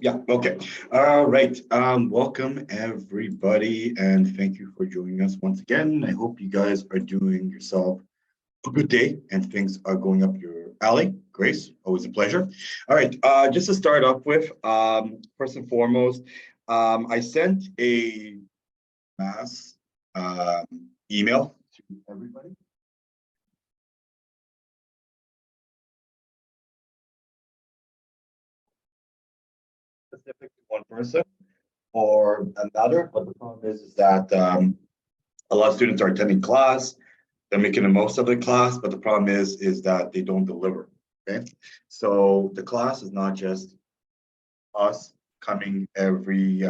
Yeah, okay. All right. Welcome everybody, and thank you for joining us once again. I hope you guys are doing yourself a good day and things are going up your alley. Grace, always a pleasure. All right, just to start off with, first and foremost, I sent a mass um, email to everybody. Specific to one person or another, but the problem is that a lot of students are attending class, they're making the most of the class, but the problem is that they don't deliver. Okay, so the class is not just us coming every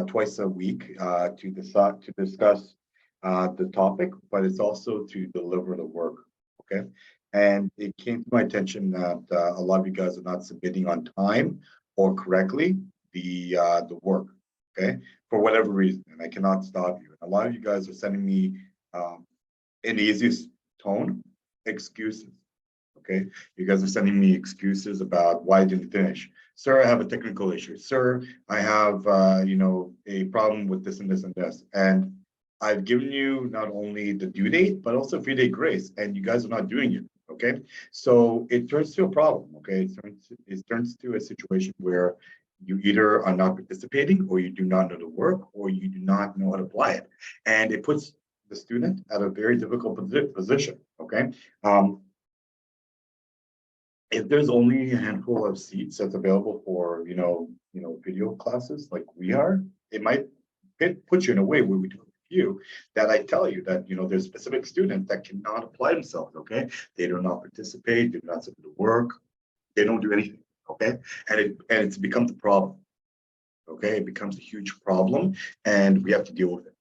twice a week to discuss the topic, but it's also to deliver the work. Okay, and it came to my attention that a lot of you guys are not submitting on time or correctly the work. Okay, for whatever reason, and I cannot stop you. A lot of you guys are sending me in the easiest tone excuses. Okay, you guys are sending me excuses about why I didn't finish. Sir, I have a technical issue. Sir, I have a problem with this and this and this. And I've given you not only the due date, but also 3-day grace, and you guys are not doing it. Okay, so it turns to a problem. Okay, it turns to a situation where you either are not participating, or you do not know the work, or you do not know how to apply it, and it puts the student at a very difficult position. Okay, if there's only a handful of seats that's available for video classes like we are, it might put you in a way where we do a review that I tell you that there's specific students that cannot apply themselves. Okay, they do not participate, do not submit the work, they don't do anything. Okay, and it's becomes a problem. Okay, it becomes a huge problem, and we have to deal with it.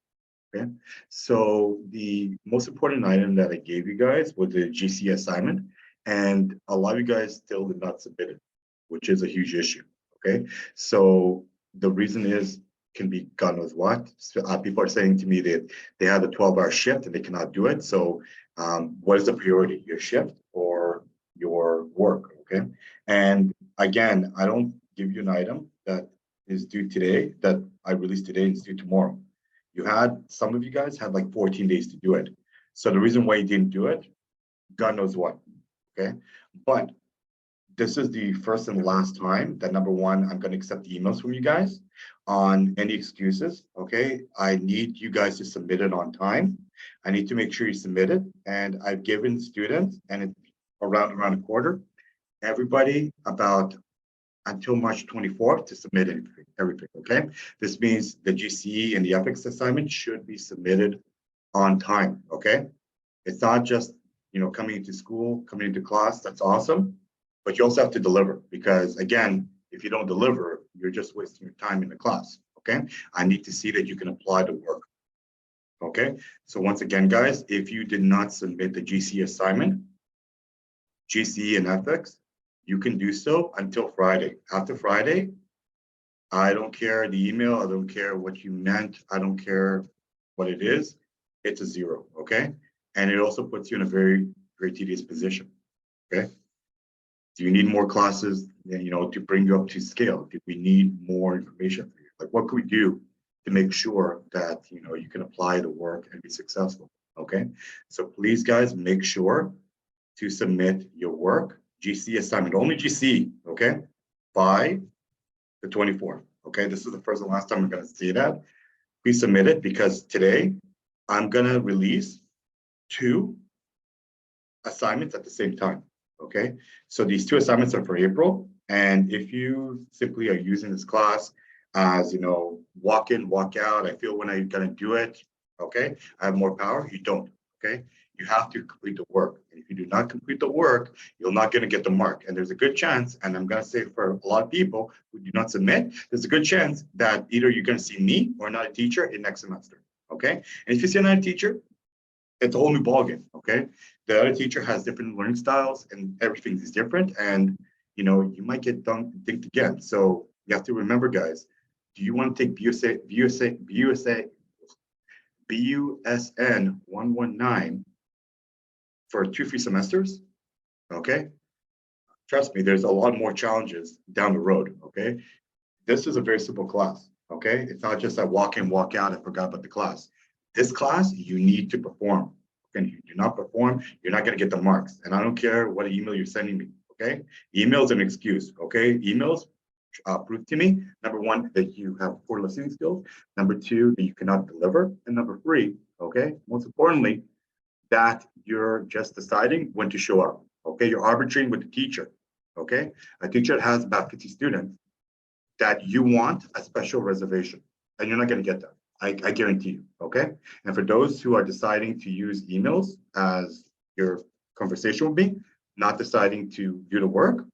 Okay, so the most important item that I gave you guys was the GC assignment, and a lot of you guys still did not submit it, which is a huge issue. Okay, so the reason is can be God knows what. So, people are saying to me that they have a 12-hour shift and they cannot do it. So, what is the priority, your shift or your work? Okay, and again, I don't give you an item that is due today that I release today and it's due tomorrow. You had some of you guys had like 14 days to do it. So the reason why you didn't do it, God knows what. Okay. But this is the first and last time that number one, I'm going to accept emails from you guys on any excuses. Okay. I need you guys to submit it on time. I need to make sure you submit it. And I've given students, and it's around a quarter, everybody about until March 24th to submit everything, okay? This means the GCE and the ethics assignment should be submitted on time, okay? It's not just, coming into school, coming into class, that's awesome, but you also have to deliver, because again, if you don't deliver, you're just wasting your time in the class, okay? I need to see that you can apply the work, okay? So once again, guys, if you did not submit the GCE assignment, GCE and ethics, you can do so until Friday. After Friday, I don't care the email, I don't care what you meant, I don't care what it is, it's a zero, okay? And it also puts you in a very, very tedious position, okay? Do you need more classes, to bring you up to scale? Do we need more information for you? Like, what can we do to make sure that, you can apply the work and be successful, okay? So please, guys, make sure to submit your work, GC assignment, only GC, okay, by the 24th. Okay, this is the first and last time I'm going to say that. Please submit it, because today I'm going to release 2 assignments at the same time. Okay, so these 2 assignments are for April. And if you simply are using this class as, walk in, walk out, I feel when I'm going to do it, okay, I have more power, you don't. Okay, you have to complete the work. And if you do not complete the work, you're not going to get the mark. And there's a good chance, and I'm going to say for a lot of people who do not submit, there's a good chance that either you're going to see me or not a teacher in next semester. Okay, and if you see another teacher, it's a whole new ballgame. Okay, the other teacher has different learning styles, and everything is different. And you might get dinked again. So you have to remember, guys. Do you want to take BUSN119 for 2 free semesters? Okay, trust me, there's a lot more challenges down the road, okay? This is a very simple class, okay? It's not just that walk in, walk out, I forgot about the class. This class, you need to perform. And if you do not perform, you're not going to get the marks. And I don't care what email you're sending me, okay? Email is an excuse, okay? Emails prove to me, number one, that you have poor listening skills. Number two, that you cannot deliver. And number three, okay, most importantly, that you're just deciding when to show up, okay? You're arbitrating with the teacher, okay? A teacher that has about 50 students that you want a special reservation, and you're not going to get that. I guarantee you, okay? And for those who are deciding to use emails as your conversation with me, not deciding to do the work,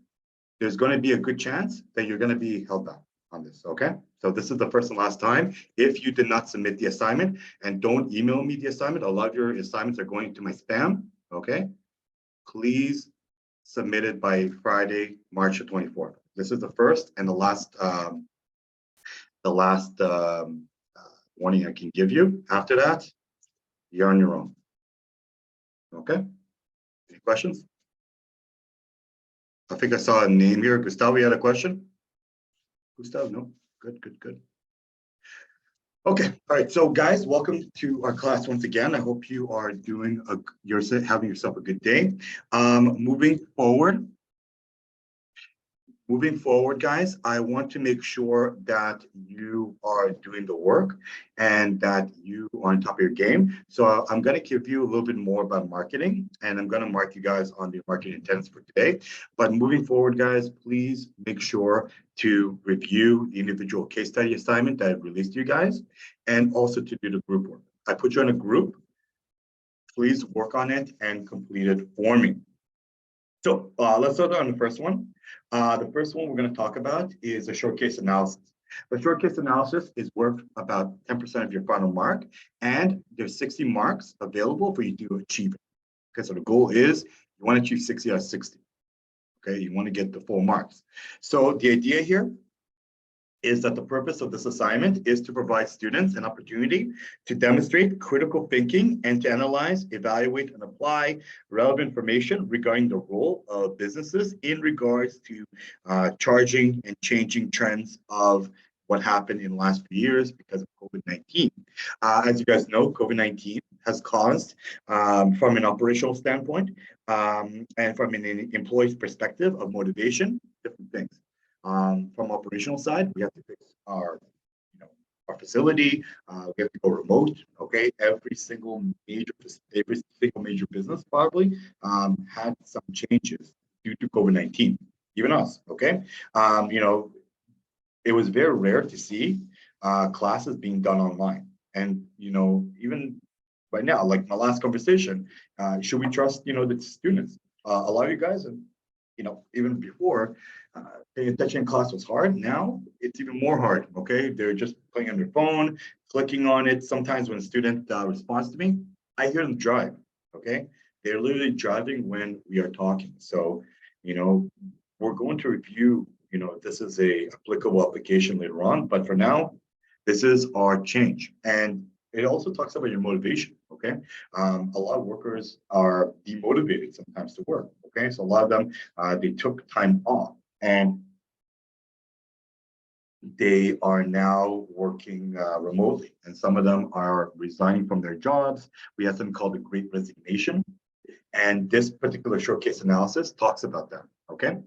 there's going to be a good chance that you're going to be held back on this, okay? So this is the first and last time. If you did not submit the assignment, and don't email me the assignment, a lot of your assignments are going to my spam, okay? Please submit it by Friday, March 24th. This is the first and the last warning I can give you. After that, you're on your own. Okay? Any questions? I think I saw a name here. Gustavo, you had a question? Gustavo, no? Good, good, good. Okay, all right. So guys, welcome to our class once again. I hope you are doing you're having yourself a good day. Moving forward, guys, I want to make sure that you are doing the work and that you are on top of your game. So I'm going to give you a little bit more about marketing, and I'm going to mark you guys on the marketing intents for today. But moving forward, guys, please make sure to review the individual case study assignment that I released to you guys, and also to do the group work. I put you in a group. Please work on it and complete it for me. So let's start on the first one. The first one we're going to talk about is a short case analysis. The short case analysis is worth about 10% of your final mark, and there's 60 marks available for you to achieve it. Okay, so the goal is you want to achieve 60 out of 60. Okay, you want to get the full marks. So the idea here is that the purpose of this assignment is to provide students an opportunity to demonstrate critical thinking and to analyze, evaluate, and apply relevant information regarding the role of businesses in regards to charging and changing trends of what happened in the last few years because of COVID-19. As you guys know, COVID-19 has caused, from an operational standpoint and from an employee's perspective of motivation, different things. From operational side, we have to fix our facility. We have to go remote. Okay, every single major business probably had some changes due to COVID-19. Even us. Okay, it was very rare to see classes being done online, and even right now, like my last conversation, should we trust the students? A lot of you guys, and even before. Paying attention in class was hard. Now it's even more hard. Okay, they're just playing on their phone, clicking on it. Sometimes when a student responds to me, I hear them drive. Okay, they're literally driving when we are talking. So, we're going to review. This is a applicable application later on, but for now, this is our change, and it also talks about your motivation. Okay, a lot of workers are demotivated sometimes to work. Okay, so a lot of them they took time off. And they are now working remotely, and some of them are resigning from their jobs. We have something called the Great Resignation, and this particular short case analysis talks about that. Okay,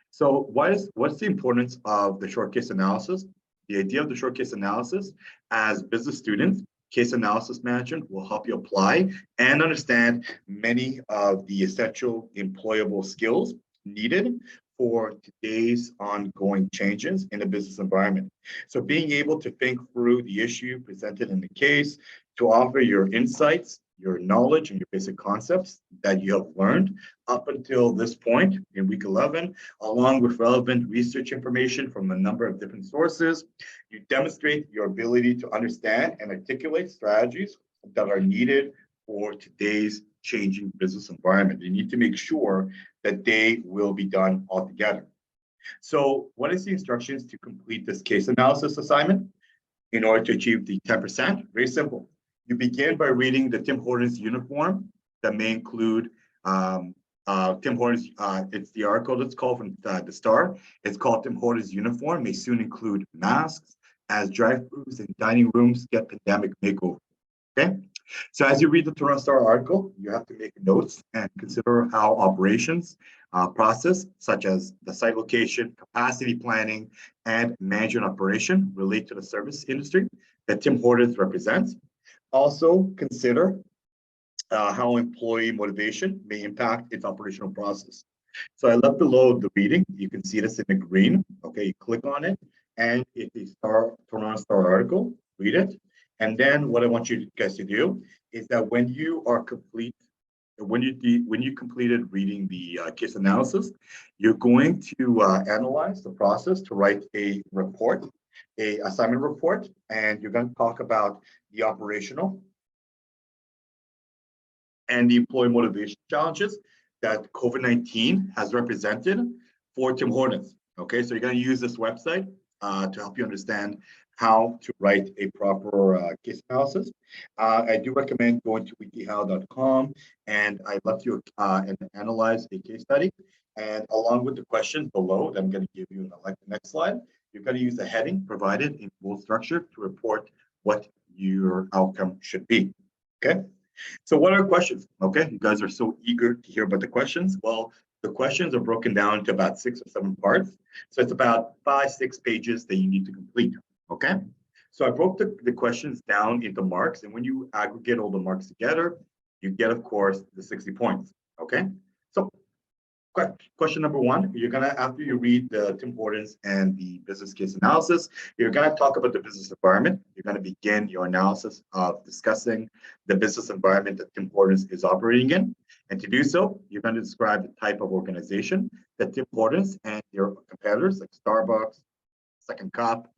so what's the importance of the short case analysis? The idea of the short case analysis, as business students, case analysis management will help you apply and understand many of the essential employable skills needed for today's ongoing changes in the business environment. So being able to think through the issue presented in the case, to offer your insights, your knowledge, and your basic concepts that you have learned up until this point in week 11, along with relevant research information from a number of different sources. You demonstrate your ability to understand and articulate strategies that are needed for today's changing business environment. You need to make sure that they will be done all together. So what is the instructions to complete this case analysis assignment in order to achieve the 10%? Very simple. You begin by reading the Tim Hortons uniform that may include a Tim Hortons, it's the article that's called from the Star. It's called Tim Hortons uniform may soon include masks as drive-thrus and dining rooms get pandemic makeover. Okay. So as you read the Toronto Star article, you have to make notes and consider how operations process, such as the site location, capacity planning, and management operation relate to the service industry that Tim Hortons represents. Also consider how employee motivation may impact its operational process. So I left below the reading. You can see this in the green. Okay, you click on it, and it's a Toronto Star article. Read it, and then what I want you guys to do is that when you are complete, when you completed reading the case analysis, you're going to analyze the process to write a report, a assignment report, and you're going to talk about the operational and the employee motivation challenges that COVID-19 has represented for Tim Hortons. Okay, so you're going to use this website to help you understand how to write a proper case analysis. I do recommend going to wikihow.com, and I left you and analyze a case study. And along with the questions below that I'm going to give you in the next slide, you're going to use the heading provided in bold structure to report what your outcome should be. Okay. So what are questions? Okay, you guys are so eager to hear about the questions. Well, the questions are broken down into about 6 or 7 parts. So it's about 5-6 pages that you need to complete. Okay, so I broke the questions down into marks, and when you aggregate all the marks together, you get, of course, the 60 points. Okay, so question number 1, you're gonna, after you read the Tim Hortons and the business case analysis, you're gonna talk about the business environment. You're gonna begin your analysis of discussing the business environment that Tim Hortons is operating in. And to do so, you're gonna describe the type of organization that Tim Hortons and your competitors like Starbucks, Second Cup,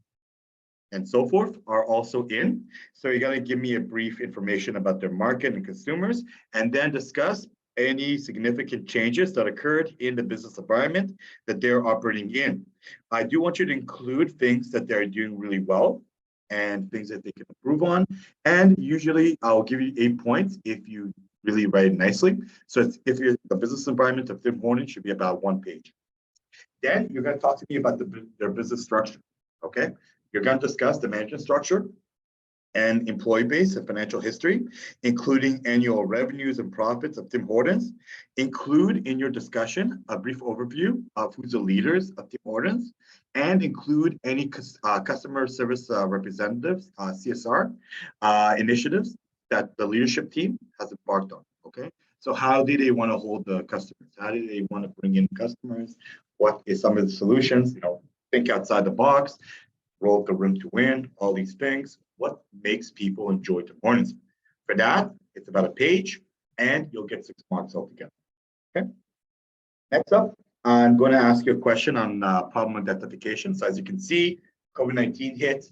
and so forth are also in. So you're gonna give me a brief information about their market and consumers, and then discuss any significant changes that occurred in the business environment that they're operating in. I do want you to include things that they're doing really well and things that they can improve on. And usually I'll give you 8 points if you really write it nicely. So if you're, the business environment of Tim Hortons should be about 1 page. Then you're going to talk to me about their business structure. Okay. You're going to discuss the management structure and employee base and financial history, including annual revenues and profits of Tim Hortons. Include in your discussion a brief overview of who's the leaders of Tim Hortons, and include any customer service representatives, CSR initiatives that the leadership team has embarked on. Okay, so how do they want to hold the customers? How do they want to bring in customers? What is some of the solutions? You know, think outside the box, roll the room to win, all these things. What makes people enjoy Tim Hortons? For that, it's about a page, and you'll get 6 marks altogether. Okay. Next up, I'm going to ask you a question on problem identification. So as you can see, COVID-19 hit.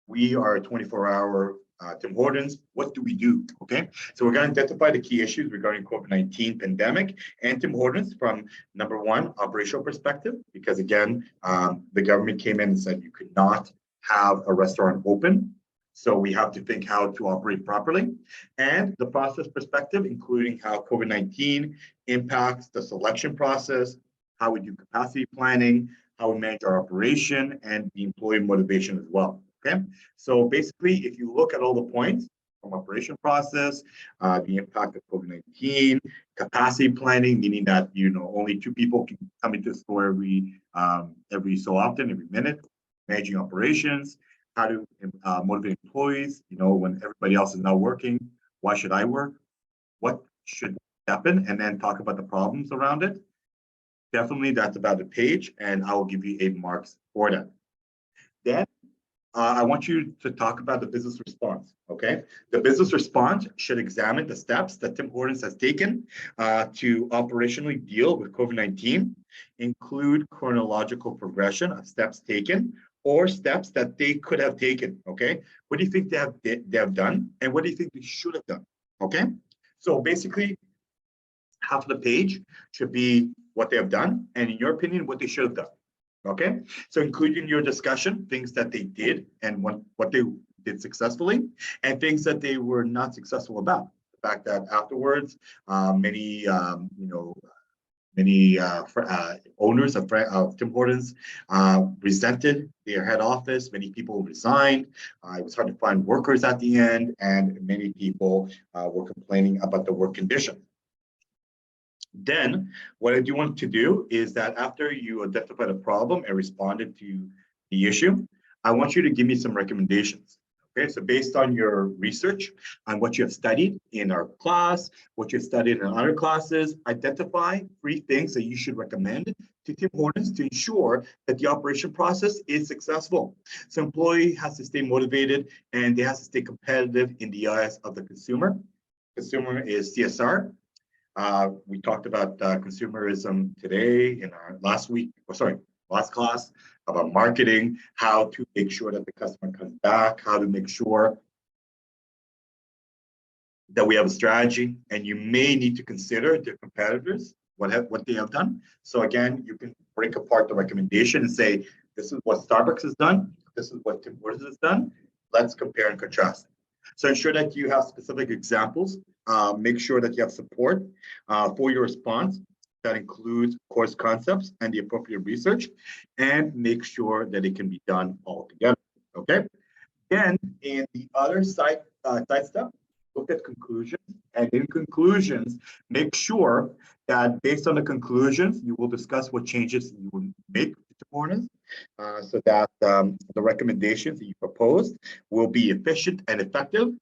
We are a 24-hour Tim Hortons. What do we do? Okay, so we're going to identify the key issues regarding COVID-19 pandemic and Tim Hortons from number 1, operational perspective, because again, the government came in and said you could not have a restaurant open. So we have to think how to operate properly, and the process perspective, including how COVID-19 impacts the selection process, how we do capacity planning, how we manage our operation, and the employee motivation as well. Okay, so basically, if you look at all the points from operation process, the impact of COVID-19, capacity planning, meaning that only 2 people can come into the store every so often, every minute, managing operations, how to motivate employees, when everybody else is not working, why should I work? What should happen? And then talk about the problems around it. Definitely, that's about a page, and I will give you 8 marks for that. Then I want you to talk about the business response, okay? The business response should examine the steps that Tim Hortons has taken to operationally deal with COVID-19, include chronological progression of steps taken or steps that they could have taken, okay? What do you think they have done, and what do you think they should have done, okay? So basically, half of the page should be what they have done, and in your opinion, what they should have done. Okay, so include in your discussion things that they did and what they did successfully, and things that they were not successful about. The fact that afterwards, many Many owners of Tim Hortons resented their head office. Many people resigned. It was hard to find workers at the end, and many people were complaining about the work conditions. Then, what I do want to do is that after you identified a problem and responded to the issue, I want you to give me some recommendations. Okay, so based on your research on what you have studied in our class, what you've studied in other classes, identify 3 things that you should recommend to Tim Hortons to ensure that the operation process is successful. So employee has to stay motivated and they have to stay competitive in the eyes of the consumer. Consumer is CSR. We talked about consumerism today in our last class about marketing, how to make sure that the customer comes back, how to make sure that we have a strategy, and you may need to consider their competitors, what they have done. So again, you can break apart the recommendation and say, this is what Starbucks has done, this is what Tim Hortons has done, let's compare and contrast. So ensure that you have specific examples. Make sure that you have support for your response that includes course concepts and the appropriate research, and make sure that it can be done all together. Okay. Then in the other side step, look at conclusions, and in conclusions, make sure that based on the conclusions, you will discuss what changes you will make to Hortons, so that the recommendations that you proposed will be efficient and effective.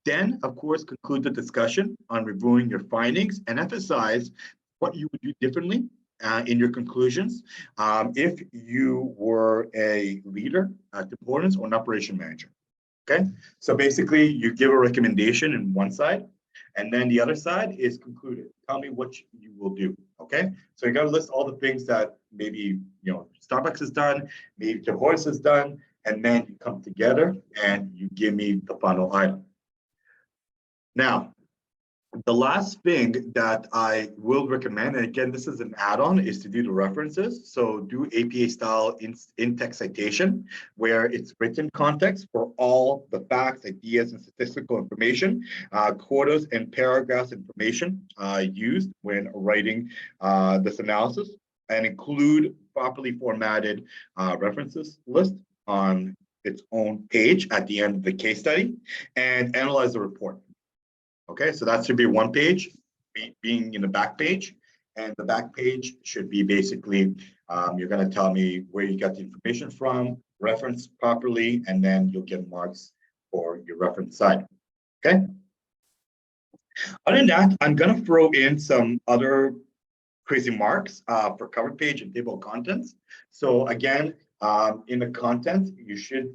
Then, of course, conclude the discussion on reviewing your findings and emphasize what you would do differently in your conclusions if you were a leader at Tim Hortons or an operation manager. Okay, so basically you give a recommendation in one side, and then the other side is concluded. Tell me what you will do. Okay, so you got to list all the things that maybe Starbucks has done, maybe Tim Hortons has done, and then you come together and you give me the final item. Now, the last thing that I will recommend, and again, this is an add-on, is to do the references. So do APA style in-text citation, where it's written context for all the facts, ideas, and statistical information, quotas and paragraphs information used when writing this analysis, and include properly formatted references list on its own page at the end of the case study, and analyze the report. Okay, so that should be one page, being in the back page, and the back page should be basically, you're going to tell me where you got the information from, reference properly, and then you'll get marks for your reference side. Okay. Other than that, I'm going to throw in some other crazy marks for cover page and table of contents. So again, in the content, you should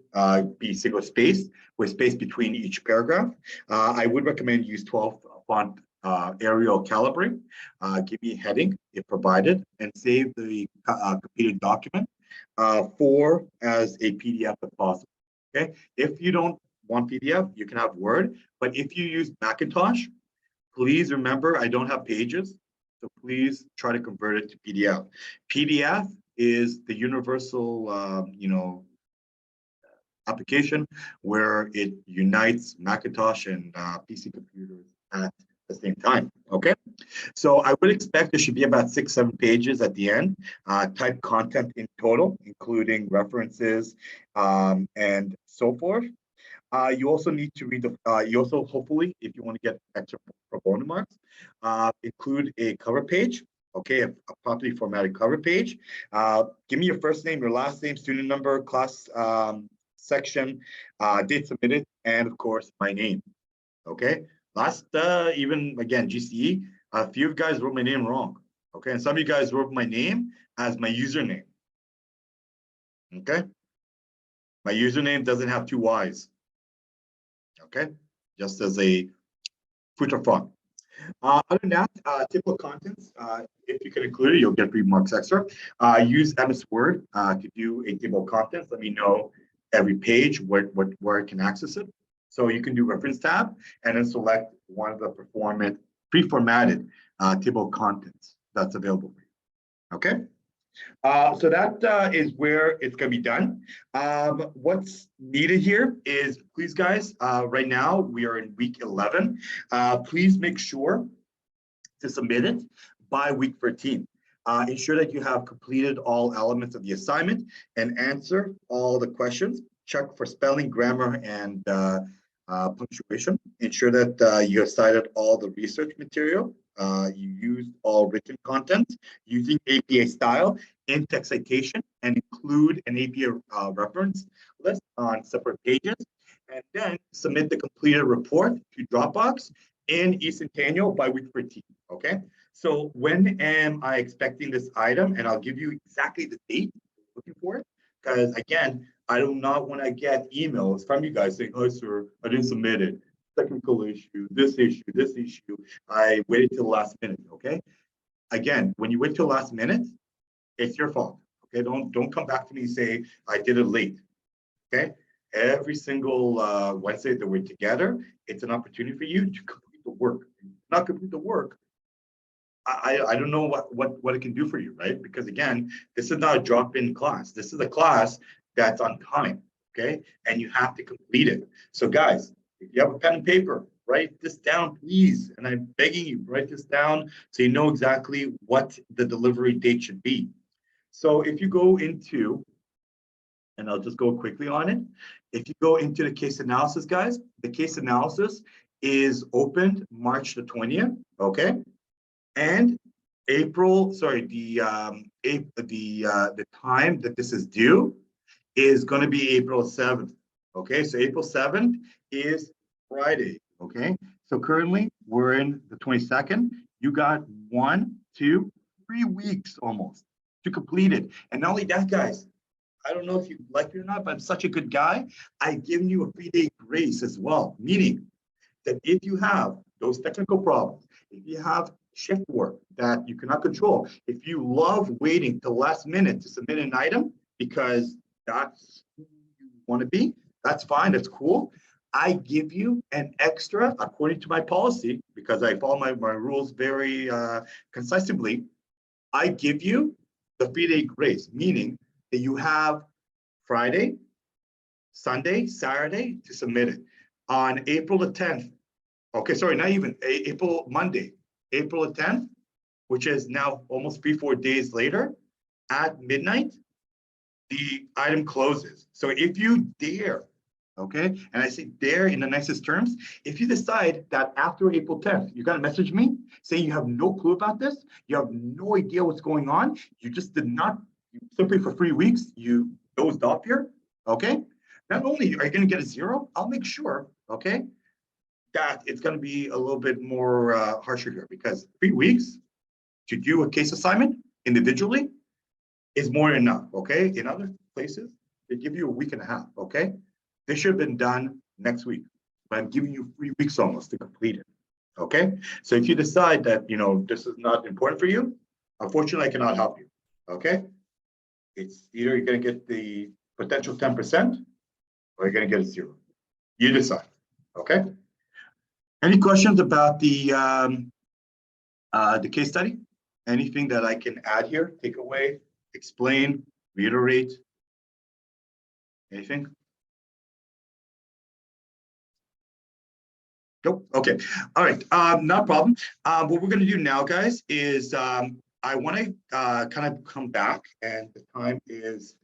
be single spaced with space between each paragraph. I would recommend use 12 font Arial calibering. Give me a heading if provided, and save the completed document for as a PDF if possible. Okay, if you don't want PDF, you can have Word, but if you use Macintosh, please remember I don't have pages, so please try to convert it to PDF. PDF is the universal, application where it unites Macintosh and PC computers at the same time. Okay, so I would expect there should be about 6-7 pages at the end. Type content in total, including references and so forth. You also need to read the. You also hopefully, if you want to get extra pro bono marks, include a cover page. Okay, a properly formatted cover page. Give me your first name, your last name, student number, class section, date submitted, and of course my name. Okay. Last, even again GCE, a few of you guys wrote my name wrong. Okay, and some of you guys wrote my name as my username. Okay, my username doesn't have 2 Y's. Okay, just as a food for thought. Other than that, table of contents, if you can include it, you'll get 3 marks extra. Use MS Word to do a table of contents. Let me know every page where I can access it. So you can do reference tab and then select one of the pre-formatted table of contents that's available for you. Okay. So that is where it's going to be done. What's needed here is, please guys, right now we are in week 11. Please make sure to submit it by week 13. Ensure that you have completed all elements of the assignment and answer all the questions. Check for spelling, grammar, and punctuation. Ensure that you have cited all the research material. You used all written content using APA style in text citation and include an APA reference list on separate pages. And then submit the completed report to Dropbox in eCentennial by week 13. Okay. So when am I expecting this item? And I'll give you exactly the date looking for it. Because again, I do not want to get emails from you guys saying, "Oh, sir, I didn't submit it. Technical issue, this issue, this issue. I waited till the last minute." Okay. Again, when you wait till the last minute, it's your fault. Okay. Don't come back to me and say I did it late. Okay. Every single Wednesday that we're together, it's an opportunity for you to complete the work. Not complete the work. I don't know what it can do for you, right? Because again, this is not a drop-in class. This is a class that's on time, okay? And you have to complete it. So guys, if you have a pen and paper, write this down, please. And I'm begging you, write this down so you know exactly what the delivery date should be. So if you go into, and I'll just go quickly on it. If you go into the case analysis, guys, the case analysis is opened March the 20th, okay? And April, sorry, the time that this is due is going to be April 7th. Okay, so April 7th is Friday. Okay, so currently we're in the 22nd. You got 1, 2, 3 weeks almost to complete it. And not only that, guys, I don't know if you like me or not, but I'm such a good guy. I've given you a 3-day grace as well, meaning that if you have those technical problems, if you have shift work that you cannot control, if you love waiting till last minute to submit an item because that's who you want to be, that's fine, that's cool. I give you an extra, according to my policy, because I follow my rules very concisely, I give you the 3-day grace, meaning that you have Friday, Sunday, Saturday to submit it. On April the 10th, okay, sorry, not even Monday, April the 10th, which is now almost 3-4 days later, at midnight, the item closes. So if you dare, okay, and I say dare in the nicest terms, if you decide that after April 10th, you're gonna message me saying you have no clue about this, you have no idea what's going on, you just did not, simply for 3 weeks, you dozed off here, okay? Not only are you gonna get a 0, I'll make sure, okay, that it's going to be a little bit more harsher here, because 3 weeks to do a case assignment individually is more than enough. Okay, in other places they give you a week and a half. Okay, this should have been done next week, but I'm giving you 3 weeks almost to complete it. Okay, so if you decide that this is not important for you, unfortunately I cannot help you. Okay, it's either you're going to get the potential 10% or you're going to get a 0. You decide. Okay. Any questions about the case study? Anything that I can add here, take away, explain, reiterate? Anything? Nope. Okay. All right. Not a problem. What we're going to do now, guys, is I want to kind of come back, and the time is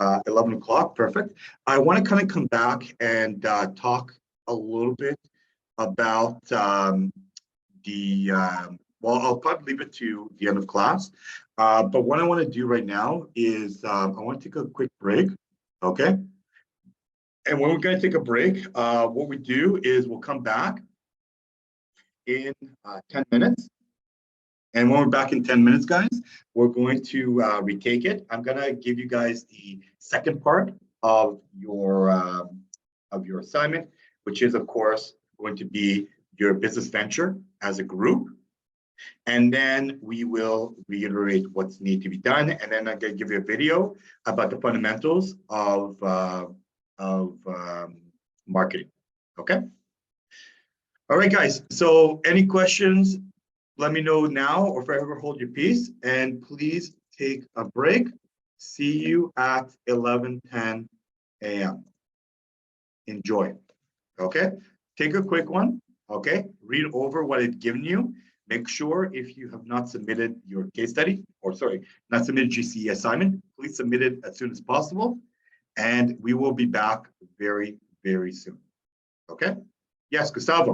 11 o'clock. Perfect. I want to kind of come back and talk a little bit about well, I'll probably leave it to the end of class. But what I want to do right now is I want to take a quick break. Okay. And when we're going to take a break, what we do is we'll come back in 10 minutes. And when we're back in 10 minutes, guys, we're going to retake it. I'm going to give you guys the second part of your assignment, which is, of course, going to be your business venture as a group. And then we will reiterate what's need to be done. And then I'm going to give you a video about the fundamentals of marketing. Okay. All right, guys. So any questions, let me know now, or forever hold your peace. And please take a break. See you at 11:10 a.m. Enjoy. Okay. Take a quick one. Okay. Read over what it's given you. make sure if you have not submitted your case study, or sorry, not submitted GCE assignment, please submit it as soon as possible. And we will be back very, very soon. Okay? Yes, Gustavo.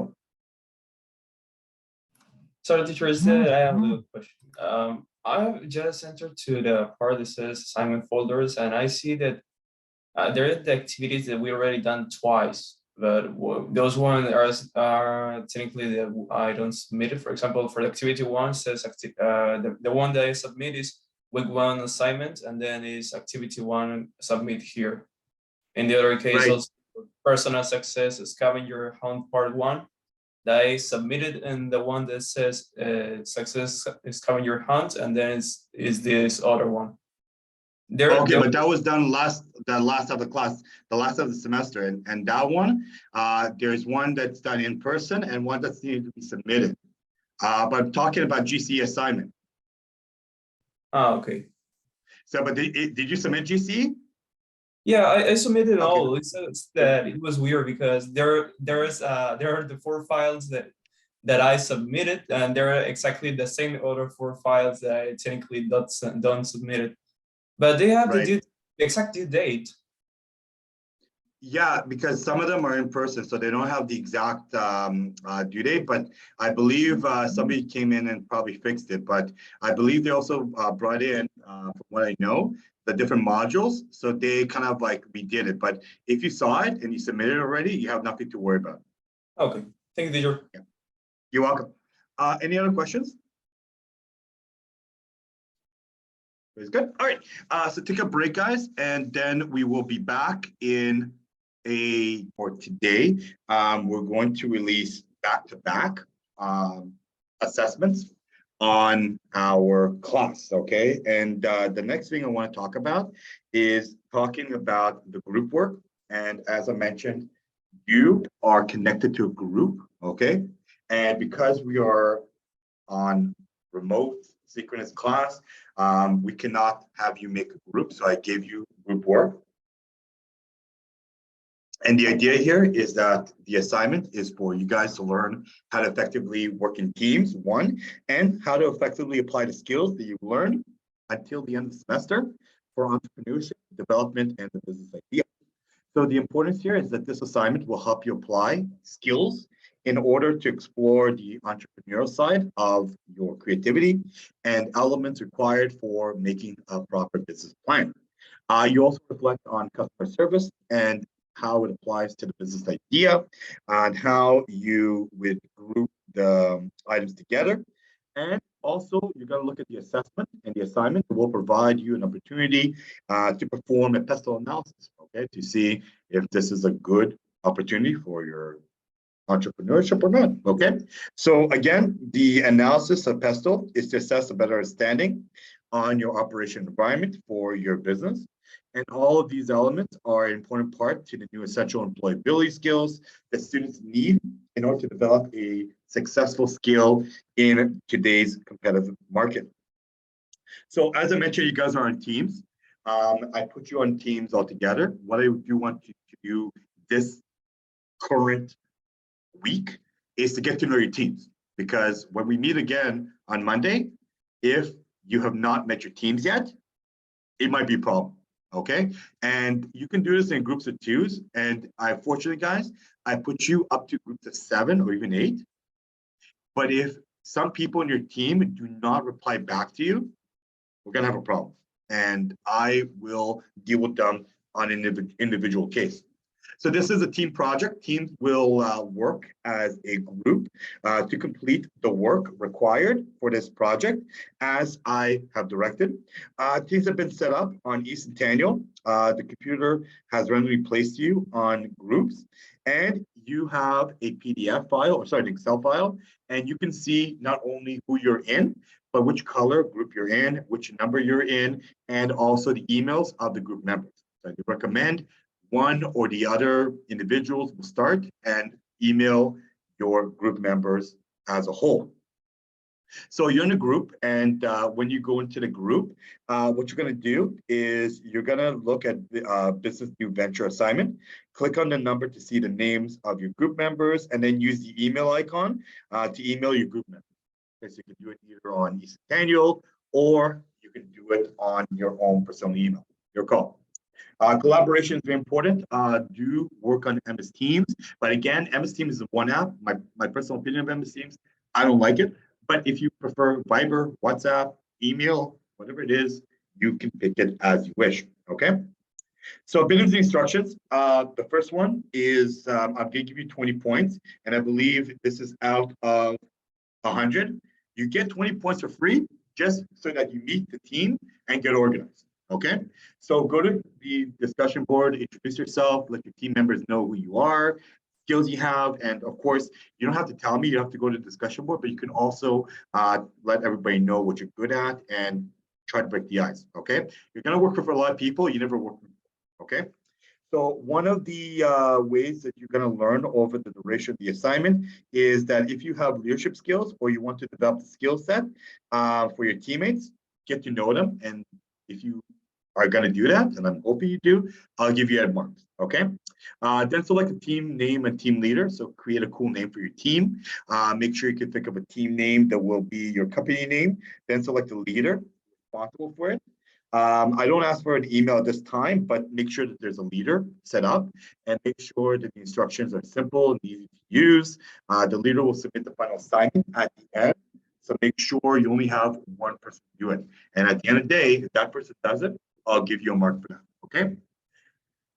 So, teacher, I have a little question. I've just entered to the part that says assignment folders, and I see that there are the activities that we already done twice, but those ones are technically that I don't submit it. For example, for the activity one says the one that I submit is week one assignment, and then is activity one submit here. In the other case, Right. also personal success scavenger hunt part one, that I submitted in the one that says success scavenger hunt, and then is this other one. Okay, but that was done the last of the class, the last of the semester, and that one, there's one that's done in person and one that's needed to be submitted. But I'm talking about GCE assignment. Okay. So, but did you submit GCE? Yeah, I submitted Okay. all. It's that it was weird because there are the 4 files that I submitted, and they're exactly the same other 4 files that I technically don't submitted. But they have the exact due date. Yeah, because some of them are in person, so they don't have the exact due date. But I believe somebody came in and probably fixed it. But I believe they also brought in, from what I know, the different modules. So they kind of like redid it. But if you saw it and you submitted it already, you have nothing to worry about. Okay, thank you, teacher. Yeah. You're welcome. Any other questions? It's good. All right. So take a break, guys, and then we will be back in for today. We're going to release back-to-back assessments on our class. Okay. And the next thing I want to talk about is talking about the group work. And as I mentioned, you are connected to a group. Okay. And because we are on remote synchronous class, we cannot have you make a group. So I gave you group work. And the idea here is that the assignment is for you guys to learn how to effectively work in teams, one, and how to effectively apply the skills that you've learned until the end of the semester for entrepreneurship, development, and the business idea. So the importance here is that this assignment will help you apply skills in order to explore the entrepreneurial side of your creativity and elements required for making a proper business plan. You also reflect on customer service and how it applies to the business idea and how you would group the items together. And also, you're going to look at the assessment, and the assignment will provide you an opportunity to perform a pestle analysis, okay, to see if this is a good opportunity for your entrepreneurship or not, okay? So again, the analysis of pestle is to assess a better understanding on your operation environment for your business. And all of these elements are an important part to the new essential employability skills that students need in order to develop a successful skill in today's competitive market. So as I mentioned, you guys are on teams. I put you on teams altogether. What I do want you to do this current week is to get to know your teams, because when we meet again on Monday, if you have not met your teams yet, it might be a problem. Okay. And you can do this in groups of 2s. And fortunately, guys, I put you up to groups of 7 or even 8. But if some people in your team do not reply back to you, we're going to have a problem. And I will deal with them on an individual case. So this is a team project. Teams will work as a group to complete the work required for this project as I have directed. Teams have been set up on eCentennial. The computer has randomly placed you on groups, and you have a PDF file, or sorry, an Excel file, and you can see not only who you're in, but which color group you're in, which number you're in, and also the emails of the group members. So I recommend one or the other individuals will start and email your group members as a whole. So you're in a group, and when you go into the group, what you're going to do is you're going to look at the business new venture assignment, click on the number to see the names of your group members, and then use the email icon to email your group members. Okay, so you can do it either on eCentennial or you can do it on your own personal email, your call. Collaboration is very important. Do work on MS Teams. But again, MS Teams is one app. My personal opinion of MS Teams, I don't like it. But if you prefer Viber, WhatsApp, email, whatever it is, you can pick it as you wish. Okay. So a bit of the instructions. The first one is I'm going to give you 20 points. And I believe this is out of 100. You get 20 points for free just so that you meet the team and get organized. Okay, so go to the discussion board, introduce yourself, let your team members know who you are, skills you have, and of course, you don't have to tell me, you have to go to the discussion board, but you can also let everybody know what you're good at and try to break the ice. Okay, you're gonna work with a lot of people you never worked with. Okay, so one of the ways that you're going to learn over the duration of the assignment is that if you have leadership skills or you want to develop the skill set for your teammates, get to know them. And if you are going to do that, and I'm hoping you do, I'll give you ed marks. Okay. Then select a team name and team leader. So create a cool name for your team. Make sure you can think of a team name that will be your company name. Then select a leader responsible for it. I don't ask for an email at this time, but make sure that there's a leader set up and make sure that the instructions are simple and easy to use. The leader will submit the final assignment at the end. So make sure you only have one person do it. And at the end of the day, if that person does it, I'll give you a mark for that. Okay.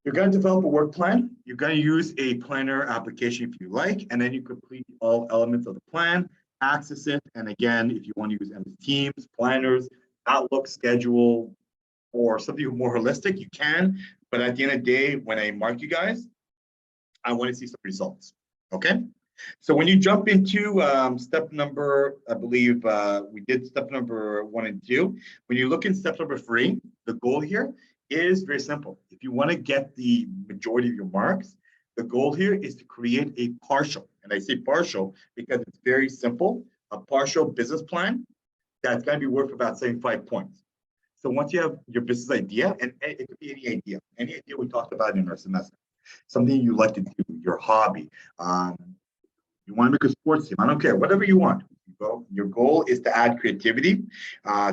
You're going to develop a work plan. You're going to use a planner application if you like, and then you complete all elements of the plan, access it. And again, if you want to use MS Teams, planners, Outlook, schedule, or something more holistic, you can. But at the end of the day, when I mark you guys, I want to see some results. Okay. So when you jump into step number, I believe we did step number 1 and 2. When you look in step number 3, the goal here is very simple. If you want to get the majority of your marks, the goal here is to create a partial. And I say partial because it's very simple, a partial business plan that's going to be worth about 75 points. So once you have your business idea, and it could be any idea we talked about in our semester, something you like to do, your hobby, you want to make a sports team, I don't care, whatever you want. Your goal is to add creativity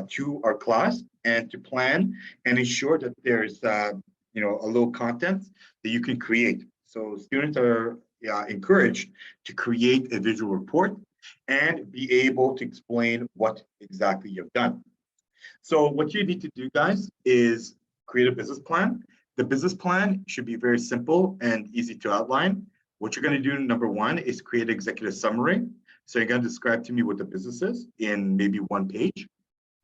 to our class and to plan and ensure that there's a little content that you can create. So students are encouraged to create a visual report and be able to explain what exactly you've done. So what you need to do, guys, is create a business plan. The business plan should be very simple and easy to outline. What you're going to do, number 1, is create an executive summary. So you're going to describe to me what the business is in maybe 1 page.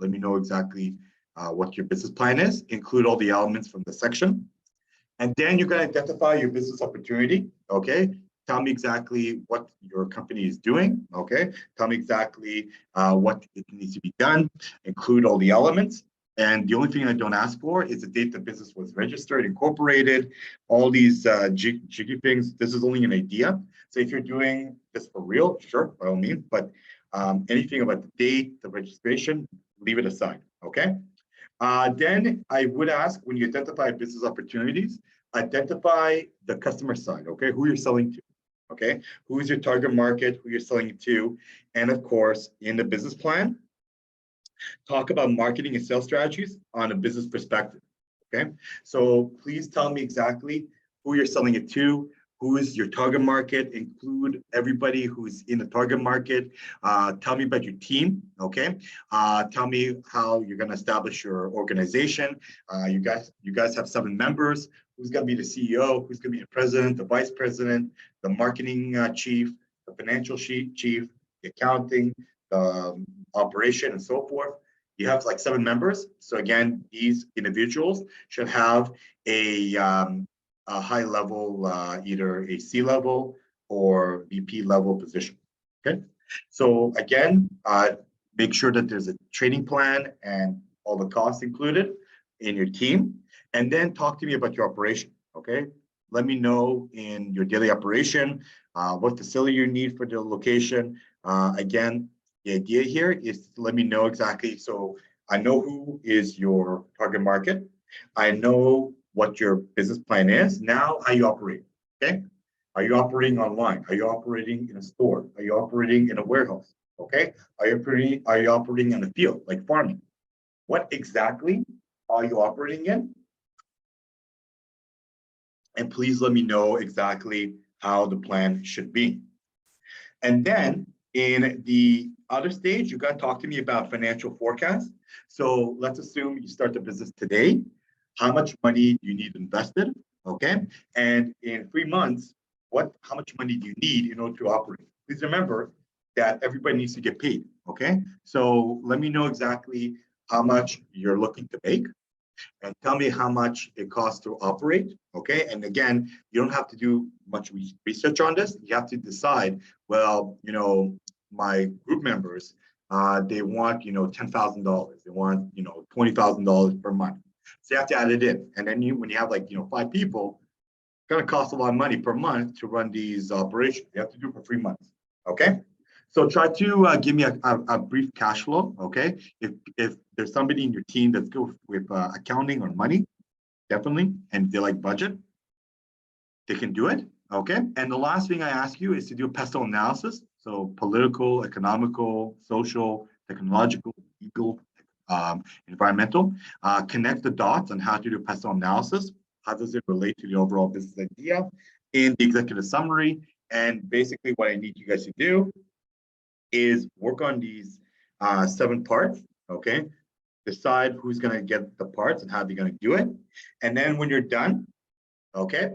Let me know exactly what your business plan is. Include all the elements from the section. And then you're going to identify your business opportunity. Okay. Tell me exactly what your company is doing. Okay. Tell me exactly what it needs to be done. Include all the elements. And the only thing I don't ask for is the date the business was registered, incorporated, all these jiggy things. This is only an idea. So if you're doing this for real, sure, by all means. But anything about the date, the registration, leave it aside. Okay. Then I would ask, when you identify business opportunities, identify the customer side, okay? Who you're selling to, okay? Who is your target market, who you're selling to, and of course, in the business plan, talk about marketing and sales strategies on a business perspective, okay? So please tell me exactly who you're selling it to, who is your target market, include everybody who's in the target market. Tell me about your team, okay? Tell me how you're gonna establish your organization. You guys have 7 members. Who's gonna be the CEO? Who's gonna be the president, the vice president, the marketing chief, the financial chief, the accounting, the operation, and so forth. You have like 7 members. So again, these individuals should have a high level, either a C level or VP level position. Okay. So again, make sure that there's a training plan and all the costs included in your team. And then talk to me about your operation. Okay. Let me know in your daily operation, what facility you need for the location. Again, the idea here is to let me know exactly. So I know who is your target market. I know what your business plan is. Now, how you operate, okay? Are you operating online? Are you operating in a store? Are you operating in a warehouse? Okay. Are you operating in a field like farming? What exactly are you operating in? And please let me know exactly how the plan should be. And then in the other stage, you got to talk to me about financial forecast. So let's assume you start the business today. How much money do you need invested? Okay. And in 3 months, how much money do you need in order to operate? Please remember that everybody needs to get paid. Okay. So let me know exactly how much you're looking to make and tell me how much it costs to operate. Okay. And again, you don't have to do much research on this. You have to decide, well, my group members, they want, $10,000. They want, $20,000 per month. So you have to add it in. And then when you have like, 5 people, it's going to cost a lot of money per month to run these operations. You have to do it for 3 months. Okay. So try to give me a brief cash flow, okay? If there's somebody in your team that's good with accounting or money, definitely, and they like budget, they can do it, okay? And the last thing I ask you is to do a pestle analysis. So political, economical, social, technological, legal, environmental. Connect the dots on how to do pestle analysis. How does it relate to the overall business idea in the executive summary? And basically what I need you guys to do is work on these 7 parts, okay? Decide who's gonna get the parts and how they're gonna do it. And then when you're done, okay,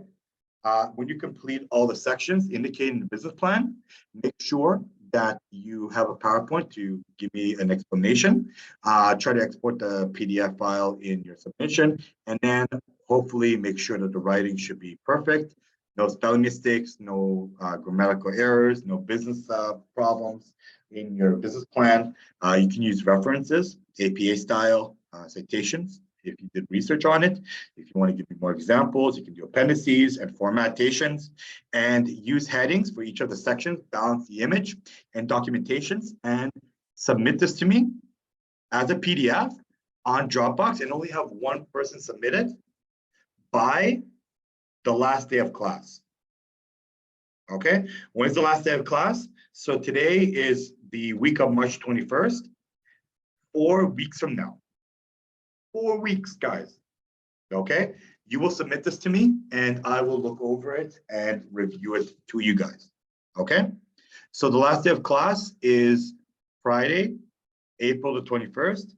when you complete all the sections indicated in the business plan, make sure that you have a PowerPoint to give me an explanation. Try to export the PDF file in your submission, and then hopefully make sure that the writing should be perfect. No spelling mistakes, no grammatical errors, no business problems in your business plan. You can use references, APA style citations if you did research on it. If you want to give me more examples, you can do appendices and formatations and use headings for each of the sections, balance the image and documentations, and submit this to me as a PDF on Dropbox and only have one person submit it by the last day of class. Okay, when's the last day of class? So today is the week of March 21st, 4 weeks from now. 4 weeks, guys. Okay, you will submit this to me and I will look over it and review it to you guys. Okay, so the last day of class is Friday, April the 21st.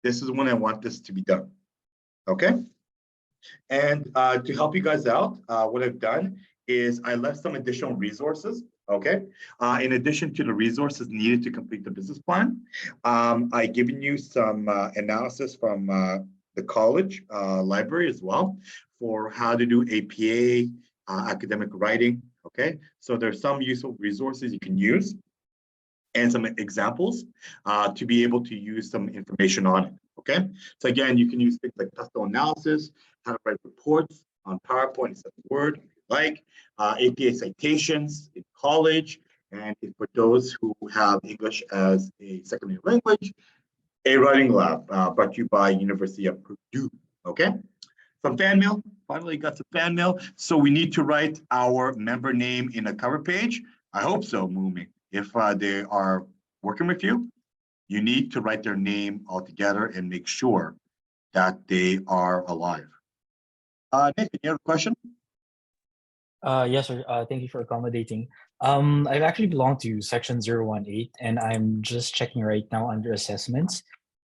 This is when I want this to be done. Okay, and to help you guys out, what I've done is I left some additional resources. Okay, in addition to the resources needed to complete the business plan, I given you some analysis from the college library as well for how to do APA academic writing. Okay, so there's some useful resources you can use and some examples to be able to use some information on it. Okay, so again, you can use things like pestle analysis, how to write reports on PowerPoint instead of Word, if you like, APA citations in college, and for those who have English as a secondary language, a writing lab brought to you by University of Purdue. Okay, some fan mail. Finally got some fan mail. So we need to write our member name in a cover page. I hope so, Mumi. If they are working with you, you need to write their name all together and make sure that they are alive. Nathan, you have a question? Yes, sir. Thank you for accommodating. I've actually belonged to section 018, and I'm just checking right now under assessments.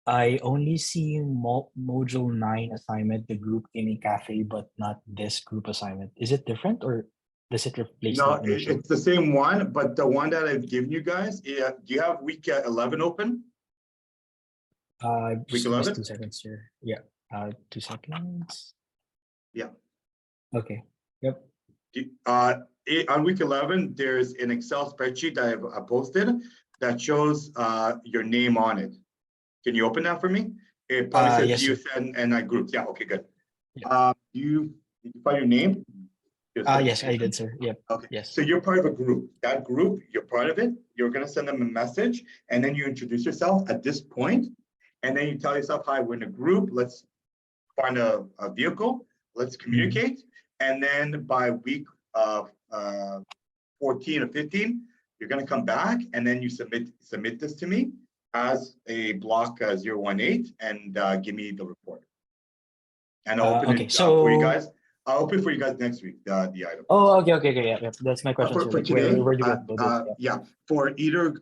I only see module 9 assignment, the group gaming cafe, but not this group assignment. Is it different or does it replace No, the initial? it's the same one, but the one that I've given you guys, do you have week 11 open? Just, Week 11? 2 seconds here. Yeah. 2 seconds. Yeah. Okay. Yep. On week 11, there's an Excel spreadsheet that I've posted that shows your name on it. Can you open that for me? It probably says Yes, sir. BUSN and I groups. Yeah, okay, good. Yeah. Did you find your name? Yes, I did, sir. Yep. Okay. Yes. So you're part of a group. That group, you're part of it. You're going to send them a message and then you introduce yourself at this point, and then you tell yourself, hi, we're in a group. Let's find a vehicle. Let's communicate. And then by week 14 or 15, you're going to come back and then you submit this to me as a block 018 and give me the report. And I'll open Okay, it for you so guys. I'll open it for you guys next week, the item. oh, okay, yeah, that's my question. For So, like, today, where do we upload it? yeah, for either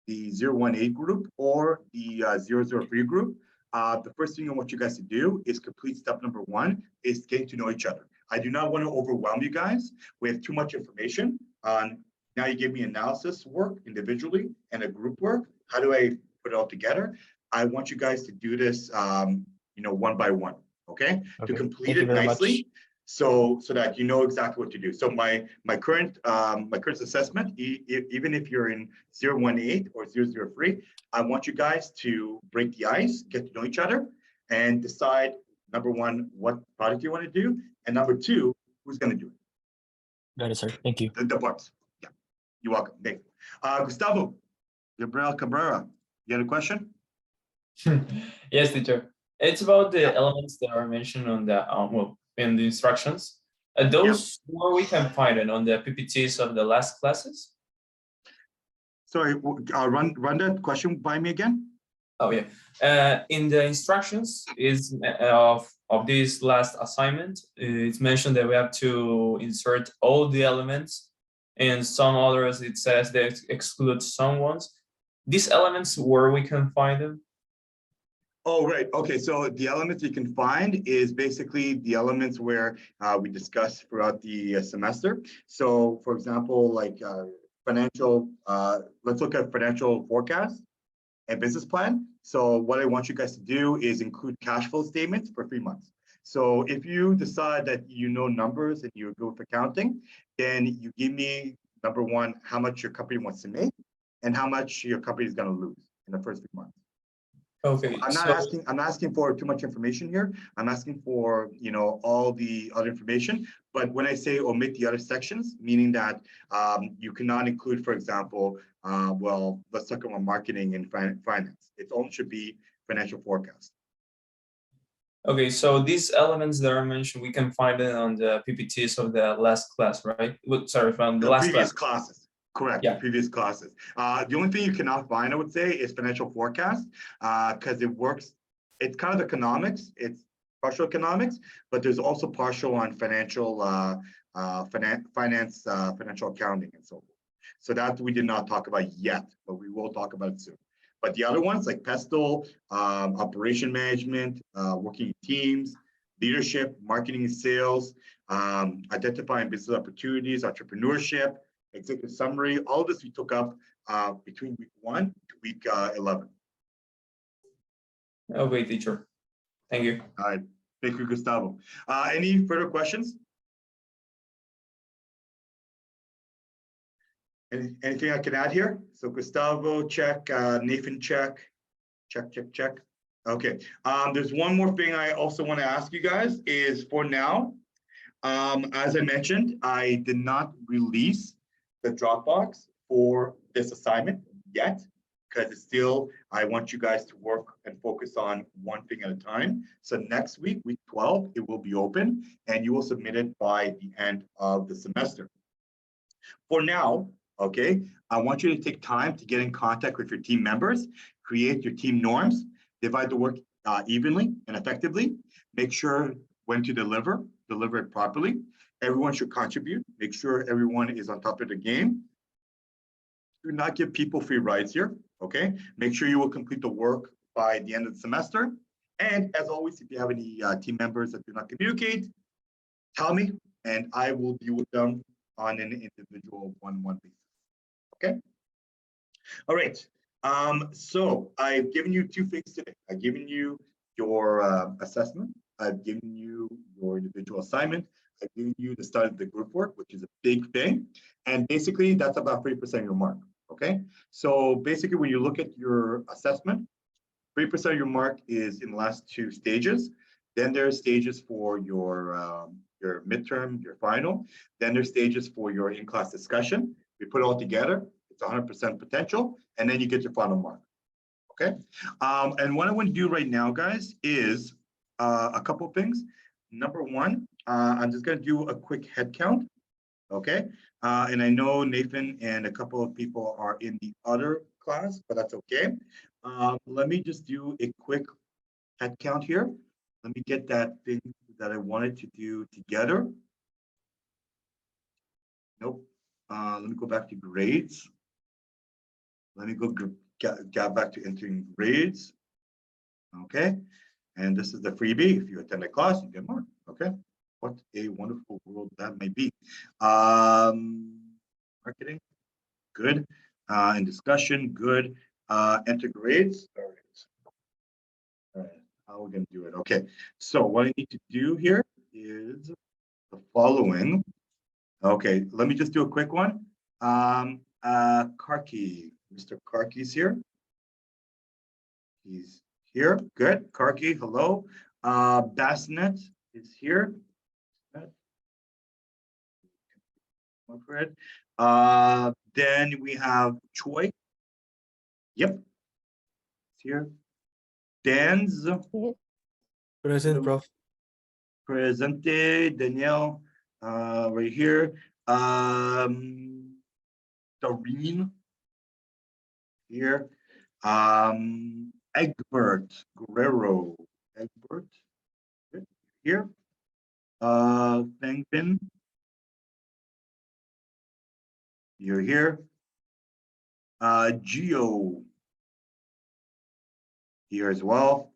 the 018 group or the 003 group, the first thing I want you guys to do is complete step number 1, is getting to know each other. I do not want to overwhelm you guys with too much information. Now you give me analysis work individually and a group work. How do I put it all together? I want you guys to do this, one by one, okay? To complete Thank you it very nicely. much. So that you know exactly what to do. So my current assessment, even if you're in 018 or 003, I want you guys to break the ice, get to know each other, and decide, number 1, what product you want to do, and number 2, who's going to do it. Got it, sir. Thank you. The parts. Yeah, you're welcome. Thank you. Gustavo, Gabriel Cabrera, you had a question? Yes, teacher. It's about the Yeah. elements that are mentioned on the in the instructions. Those where we can find it on the PPTs of the last classes. Sorry, run that question by me again. Oh yeah. In the instructions is of this last assignment, it's mentioned that we have to insert all the elements, and some others it says they exclude some ones. These elements, where we can find them? Oh, right. Okay. So the elements you can find is basically the elements where we discuss throughout the semester. So for example, like financial, let's look at financial forecast and business plan. So what I want you guys to do is include cash flow statements for 3 months. So if you decide that you know numbers and you're good with accounting, then you give me, number 1, how much your company wants to make and how much your company is going to lose in the first 3 months. Okay. So I'm not asking for too much information here. I'm asking for, all the other information. But when I say omit the other sections, meaning that you cannot include, for example, let's talk about marketing and finance. It only should be financial forecast. Okay, so these elements that are mentioned, we can find it on the PPTs of the last class, right? Sorry, from the last previous class. classes. Correct. Yeah. The previous classes. The only thing you cannot find, I would say, is financial forecast, because it works. It's kind of economics. It's partial economics, but there's also partial on financial finance, financial accounting, and so forth. So that we did not talk about yet, but we will talk about it soon. But the other ones like PESTEL, operation management, working in teams, leadership, marketing and sales, identifying business opportunities, entrepreneurship, executive summary, all of this we took up between week 1 to week 11. Okay, teacher. Thank you. All right. Thank you, Gustavo. Any further questions? Anything I can add here? So Gustavo, check. Nathan, check. Check. Okay. There's one more thing I also want to ask you guys is for now, as I mentioned, I did not release the Dropbox for this assignment yet, because it's still, I want you guys to work and focus on one thing at a time. So next week, week 12, it will be open and you will submit it by the end of the semester. For now, okay, I want you to take time to get in contact with your team members, create your team norms, divide the work evenly and effectively, make sure when to deliver it properly. Everyone should contribute, make sure everyone is on top of the game. Do not give people free rides here, okay? Make sure you will complete the work by the end of the semester. And as always, if you have any team members that do not communicate, tell me, and I will deal with them on an individual one-on-one basis, okay? All right, so I've given you 2 things today. I've given you your assessment. I've given you your individual assignment. I've given you the start of the group work, which is a big thing. And basically that's about 3% of your mark, okay? So basically when you look at your assessment, 3% of your mark is in the last 2 stages. Then there's stages for your midterm, your final. Then there's stages for your in-class discussion. We put it all together, it's 100% potential, and then you get your final mark, okay? And what I want to do right now, guys, is a couple of things. Number 1, I'm just going to do a quick head count Okay. And I know Nathan and a couple of people are in the other class, but that's okay. Let me just do a quick head count here. Let me get that thing that I wanted to do together. Nope. Let me go back to grades. Let me go get back to entering grades. Okay. And this is the freebie. If you attend a class, you get more. Okay. What a wonderful world that may be. Marketing, good. And discussion, good. Enter grades. All right. All right. How are we going to do it? Okay. So what I need to do here is the following. Okay. Let me just do a quick one. Karki. Mr. Karki's here. He's here. Good. Karki, hello. Bassnet is here. Then we have Choi. Yep. It's here. Dan's Present, Prof. Presente. Danielle, right here. Doreen here. Egbert Guerrero. Egbert here. Thangbin. You're here. Geo here as well.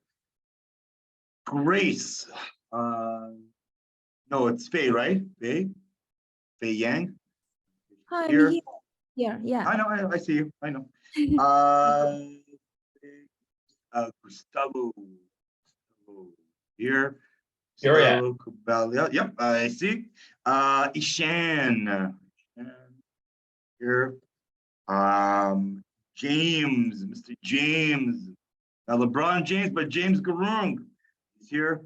Grace. No, it's Faye, right? Faye Yang. Hi, I'm Here. here. Here, yeah. I know, I see you. I know. Gustavo here. Here, yeah. Gustavo Kubalia. Yep, I see. Ishan here. James, Mr. James. Now LeBron James, but James Garung is here.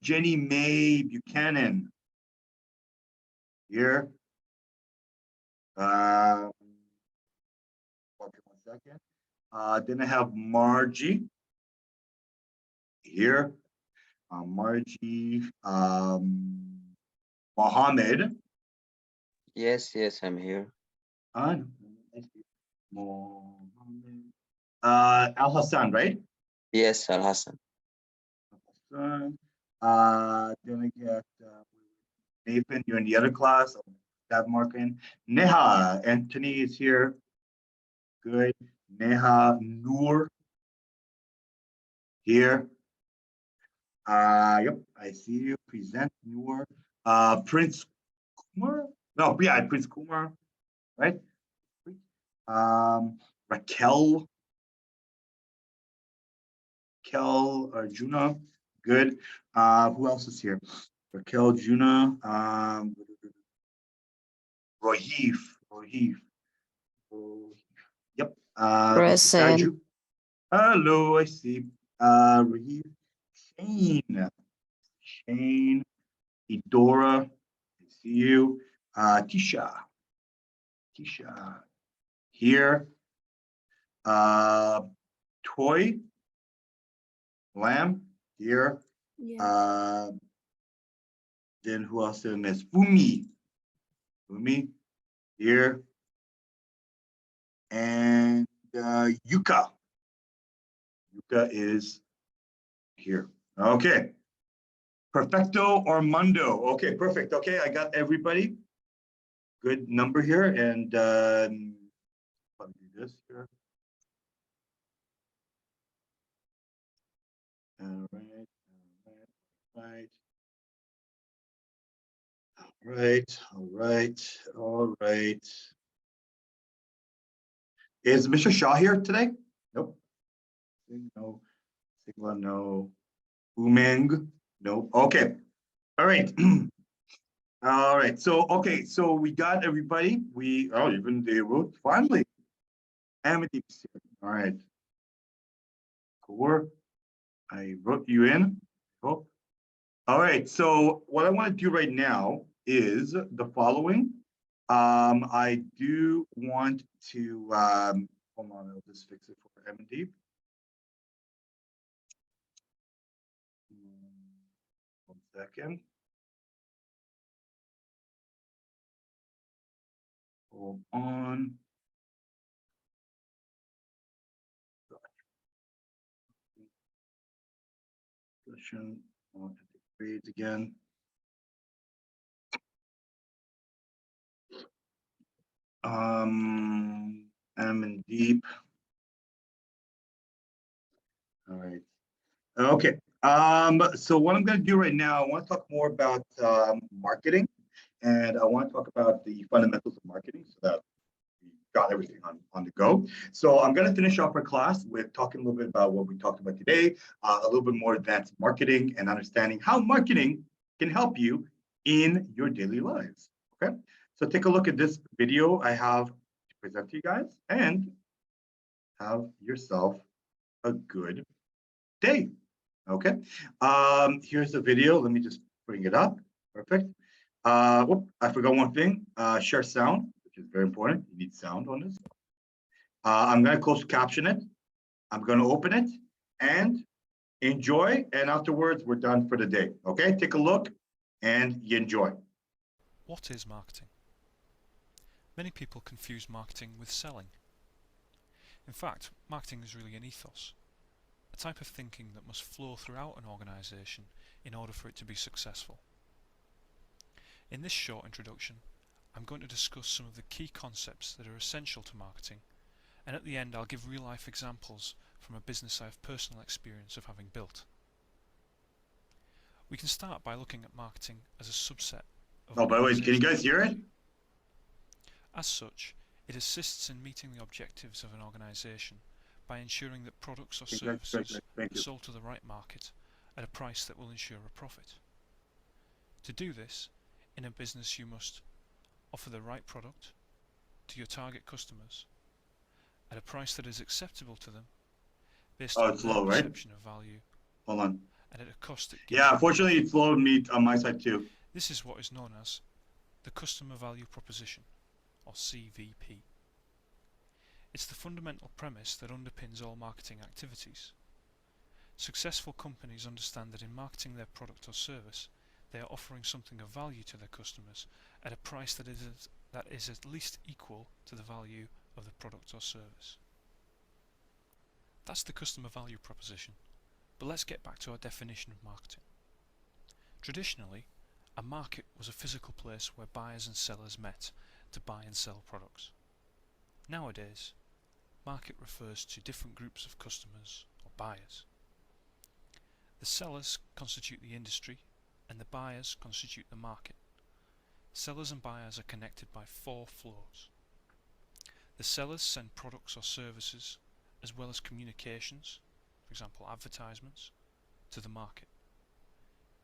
Jenny Mae Buchanan here. Okay, 1 second. Then I have Margie here. Margie Mohammed. Yes, I'm here. Mohammed. Al Hassan, right? Yes, Al Hassan. Then I get Nathan, you're in the other class. That marking. Neha, Anthony is here. Good. Neha Noor here. Yep, I see you. Present Noor. Prince Kumar. No, yeah, Prince Kumar, right? Raquel. Raquel Arjuna. Good. Who else is here? Raquel Juna. Rohif. Yep. Present. Saju. Hello, I see. Rohif. Shane. Edora. I see you. Tisha here. Toy. Lamb here. Yeah. Then who else did I miss? Fumi here. And Yuka is here. Okay. Perfecto or Mundo. Okay, perfect. Okay, I got everybody. Good number here. And let me do this here. All right. Is Mr. Shaw here today? Nope. No. Sigma, no. Umeng, no. Okay. All right. All right. So, okay. So we got everybody. Even they wrote finally. Amity. All right. Cool. I wrote you in. Oh. All right. So what I want to do right now is the following. I do want to hold on, I'll just fix it for MD. 1 second. Hold on. Session, I want to take grades again. I'm in deep. All right. Okay. So what I'm going to do right now, I want to talk more about marketing, and I want to talk about the fundamentals of marketing so that we got everything on the go. So I'm going to finish off our class with talking a little bit about what we talked about today, a little bit more advanced marketing and understanding how marketing can help you in your daily lives. Okay. So take a look at this video I have to present to you guys, and have yourself a good day. Okay. Here's the video. Let me just bring it up. Perfect. Whoop, I forgot one thing. Share sound, which is very important. You need sound on this. I'm going to close caption it. I'm going to open it and enjoy. And afterwards, we're done for the day. Okay. Take a look and you enjoy. What is marketing? Many people confuse marketing with selling. In fact, marketing is really an ethos, a type of thinking that must flow throughout an organisation in order for it to be successful. In this short introduction, I'm going to discuss some of the key concepts that are essential to marketing, and at the end I'll give real-life examples from a business I have personal experience of having built. We can start by looking at marketing as a subset of Oh, by the way, can you guys hear it? As such, it assists in meeting the objectives of an organisation by ensuring that products or services Thank are you. sold to the right market at a price that will ensure a profit. To do this, in a business you must offer the right product to your target customers at a price that is acceptable to them based on It's their low, right? perception of value Hold on. and at a cost that gives Yeah, them unfortunately, profit. it slowed me on my side too. This is what is known as the customer value proposition, or CVP. It's the fundamental premise that underpins all marketing activities. Successful companies understand that in marketing their product or service, they are offering something of value to their customers at a price that is at least equal to the value of the product or service. That's the customer value proposition, but let's get back to our definition of marketing. Traditionally, a market was a physical place where buyers and sellers met to buy and sell products. Nowadays, market refers to different groups of customers or buyers. The sellers constitute the industry and the buyers constitute the market. Sellers and buyers are connected by 4 flows. The sellers send products or services as well as communications, for example advertisements, to the market.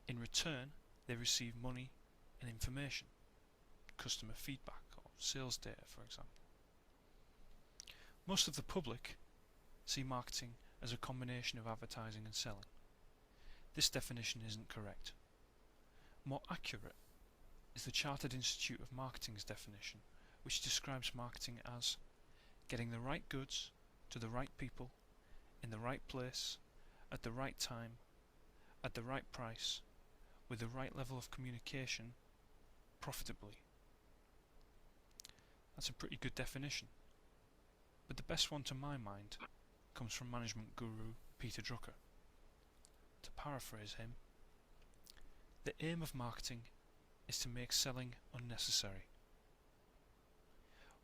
In return, they receive money and information, customer feedback or sales data, for example. Most of the public see marketing as a combination of advertising and selling. This definition isn't correct. More accurate is the Chartered Institute of Marketing's definition, which describes marketing as getting the right goods to the right people in the right place at the right time at the right price with the right level of communication profitably. That's a pretty good definition, but the best one to my mind comes from management guru Peter Drucker. To paraphrase him, the aim of marketing is to make selling unnecessary.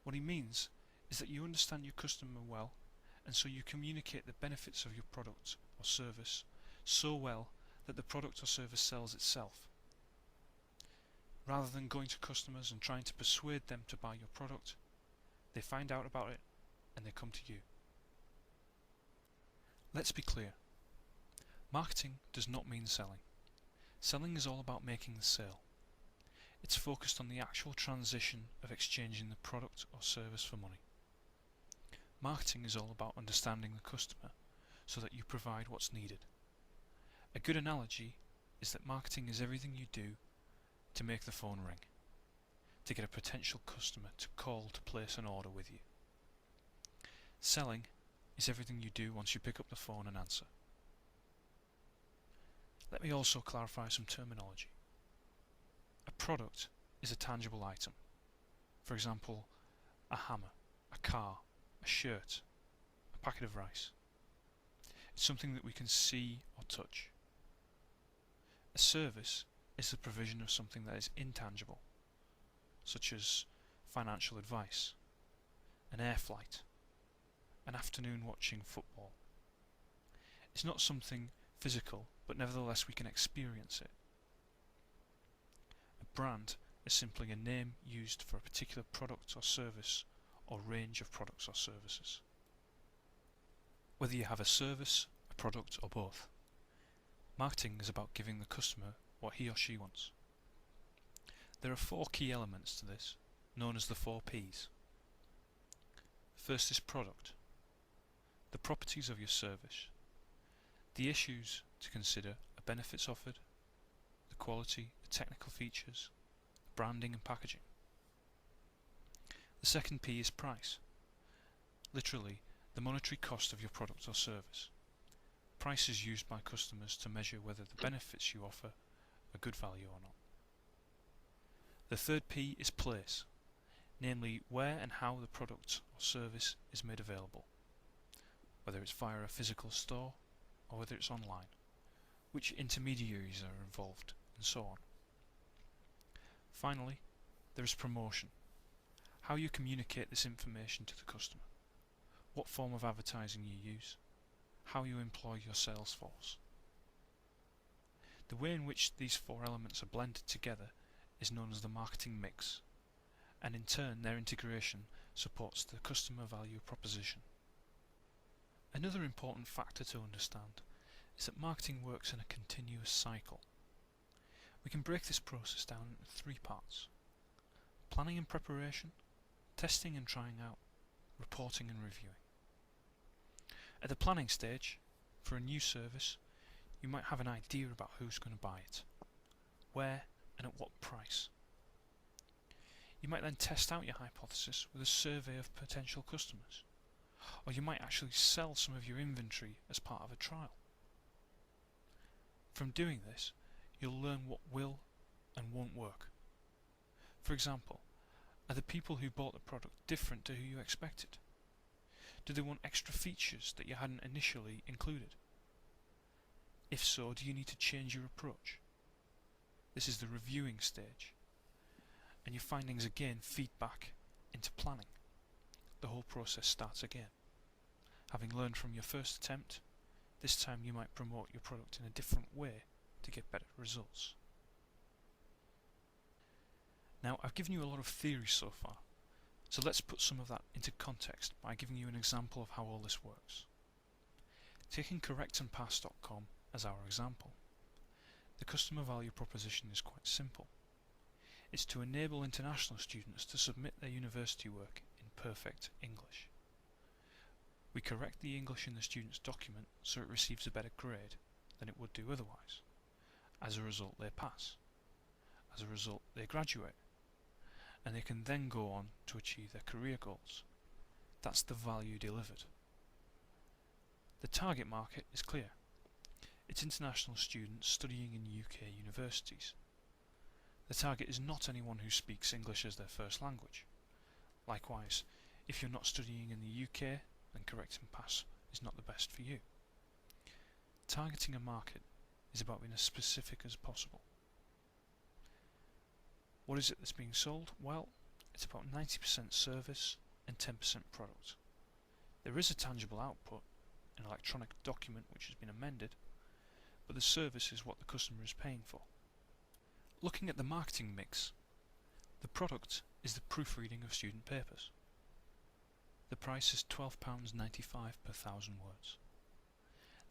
What he means is that you understand your customer well, and so you communicate the benefits of your product or service so well that the product or service sells itself. Rather than going to customers and trying to persuade them to buy your product, they find out about it and they come to you. Let's be clear. Marketing does not mean selling. Selling is all about making the sale. It's focused on the actual transition of exchanging the product or service for money. Marketing is all about understanding the customer so that you provide what's needed. A good analogy is that marketing is everything you do to make the phone ring, to get a potential customer to call to place an order with you. Selling is everything you do once you pick up the phone and answer. Let me also clarify some terminology. A product is a tangible item. For example, a hammer, a car, a shirt, a packet of rice. It's something that we can see or touch. A service is the provision of something that is intangible, such as financial advice, an air flight, an afternoon watching football. It's not something physical, but nevertheless we can experience it. A brand is simply a name used for a particular product or service or range of products or services. Whether you have a service, a product or both, marketing is about giving the customer what he or she wants. There are 4 key elements to this, known as the 4 Ps. First is product, the properties of your service. The issues to consider are benefits offered, the quality, the technical features, the branding and packaging. The second P is price, literally the monetary cost of your product or service. Price is used by customers to measure whether the benefits you offer are good value or not. The third P is place, namely where and how the product or service is made available, whether it's via a physical store or whether it's online, which intermediaries are involved, and so on. Finally, there is promotion, how you communicate this information to the customer, what form of advertising you use, how you employ your sales force. The way in which these 4 elements are blended together is known as the marketing mix, and in turn their integration supports the customer value proposition. Another important factor to understand is that marketing works in a continuous cycle. We can break this process down into 3 parts: planning and preparation, testing and trying out, reporting and reviewing. At the planning stage, for a new service, you might have an idea about who's going to buy it, where and at what price. You might then test out your hypothesis with a survey of potential customers, or you might actually sell some of your inventory as part of a trial. From doing this, you'll learn what will and won't work. For example, are the people who bought the product different to who you expected? Do they want extra features that you hadn't initially included? If so, do you need to change your approach? This is the reviewing stage, and your findings again feed back into planning. The whole process starts again. Having learned from your first attempt, this time you might promote your product in a different way to get better results. Now, I've given you a lot of theory so far, so let's put some of that into context by giving you an example of how all this works. Taking correctandpass.com as our example, the customer value proposition is quite simple. It's to enable international students to submit their university work in perfect English. We correct the English in the student's document so it receives a better grade than it would do otherwise. As a result, they pass. As a result, they graduate. And they can then go on to achieve their career goals. That's the value delivered. The target market is clear. It's international students studying in UK universities. The target is not anyone who speaks English as their first language. Likewise, if you're not studying in the UK, then Correct and Pass is not the best for you. Targeting a market is about being as specific as possible. What is it that's being sold? Well, it's about 90% service and 10% product. There is a tangible output, an electronic document which has been amended, but the service is what the customer is paying for. Looking at the marketing mix, the product is the proofreading of student papers. The price is £12.95 per 1,000 words.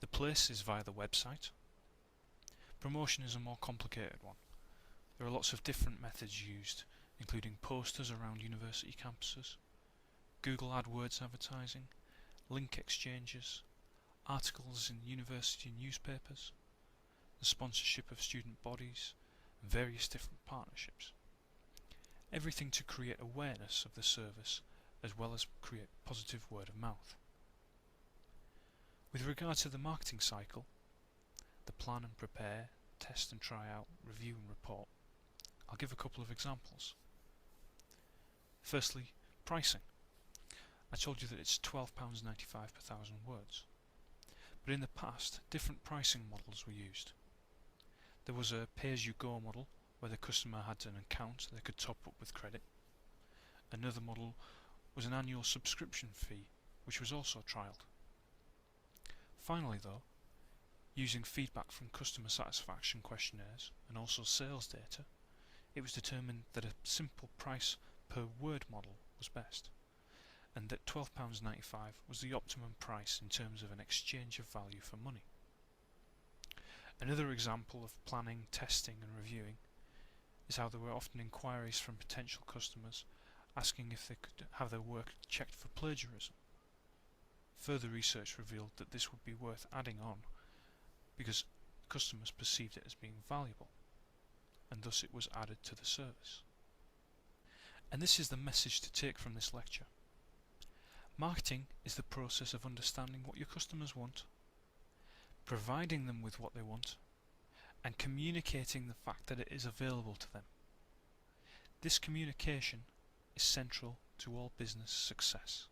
The place is via the website. Promotion is a more complicated one. There are lots of different methods used, including posters around university campuses, Google AdWords advertising, link exchanges, articles in university newspapers, the sponsorship of student bodies, and various different partnerships. Everything to create awareness of the service as well as create positive word of mouth. With regard to the marketing cycle, the plan and prepare, test and try out, review and report, I'll give a couple of examples. Firstly, pricing. I told you that it's £12.95 per 1,000 words. But in the past, different pricing models were used. There was a pay-as-you-go model, where the customer had an account they could top up with credit. Another model was an annual subscription fee, which was also trialled. Finally though, using feedback from customer satisfaction questionnaires and also sales data, it was determined that a simple price per word model was best, and that £12.95 was the optimum price in terms of an exchange of value for money. Another example of planning, testing and reviewing is how there were often inquiries from potential customers asking if they could have their work checked for plagiarism. Further research revealed that this would be worth adding on because customers perceived it as being valuable, and thus it was added to the service. And this is the message to take from this lecture. Marketing is the process of understanding what your customers want, providing them with what they want, and communicating the fact that it is available to them. This communication is central to all business success.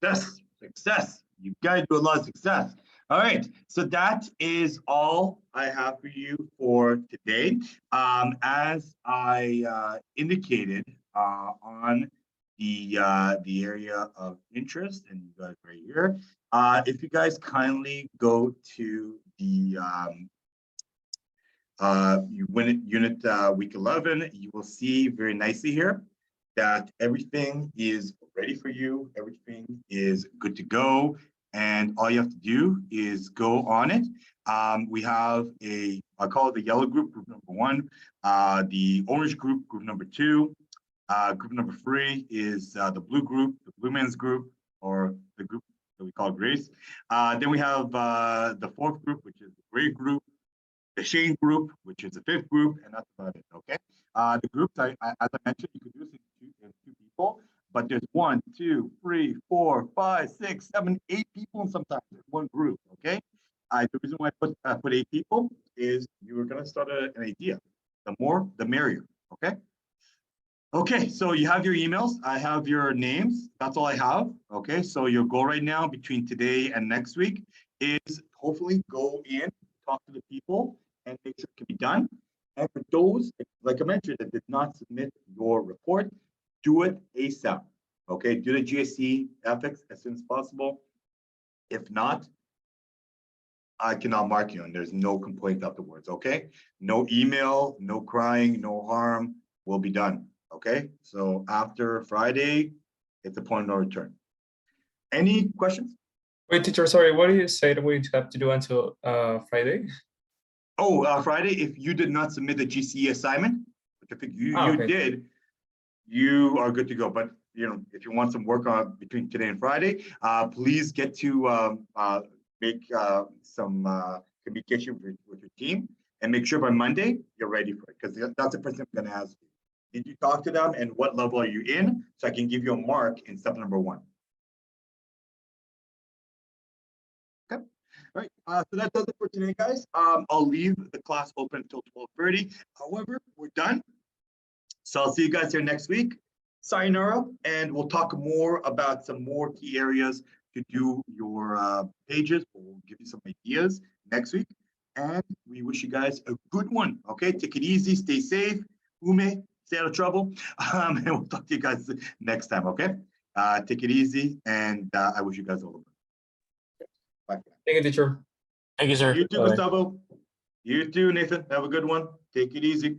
Success. You guys do a lot of success. All right, so that is all I have for you for today. As I indicated on the area of interest, and you guys right here, if you guys kindly go to the unit week 11, you will see very nicely here that everything is ready for you. Everything is good to go. And all you have to do is go on it. We have I call it the yellow group, group number 1, the orange group, group number 2, group number 3 is the blue group, the blue men's group, or the group that we call grace. Then we have the 4th group, which is the gray group, the Shane group, which is the 5th group, and that's about it. Okay. The groups, as I mentioned, you could do this in two people, but there's 1, 2, 3, 4, 5, 6, 7, 8 people, and sometimes in one group. Okay. The reason why I put 8 people is you were going to start an idea. The more, the merrier. Okay. Okay, so you have your emails. I have your names. That's all I have. Okay, so your goal right now between today and next week is hopefully go in, talk to the people, and make sure it can be done. And for those, like I mentioned, that did not submit your report, do it ASAP. Okay, do the GSE ethics as soon as possible. If not, I cannot mark you, and there's no complaint afterwards. Okay, no email, no crying, no harm. Will be done. Okay, so after Friday, it's a point of no return. Any questions? Wait, teacher, sorry, what do you say that we have to do until Friday? Oh, Friday, if you did not submit the GCE assignment, which I think you Okay. did, you are good to go. But if you want some work on between today and Friday, please get to make some communication with your team and make sure by Monday you're ready for it, because that's the first thing I'm going to ask you. Did you talk to them, and what level are you in, so I can give you a mark in step number 1? Okay. All right. So that does it for today, guys. I'll leave the class open until 12:30. However, we're done. So I'll see you guys here next week. Sayonara, and we'll talk more about some more key areas to do your pages. We'll give you some ideas next week, and we wish you guys a good one. Okay, take it easy, stay safe. Ume, stay out of trouble, and we'll talk to you guys next time. Okay, take it easy, and I wish you guys all the best. Bye. Thank you, teacher. Thank you, sir. You too, Bye-bye. Gustavo. You too, Nathan. Have a good one. Take it easy.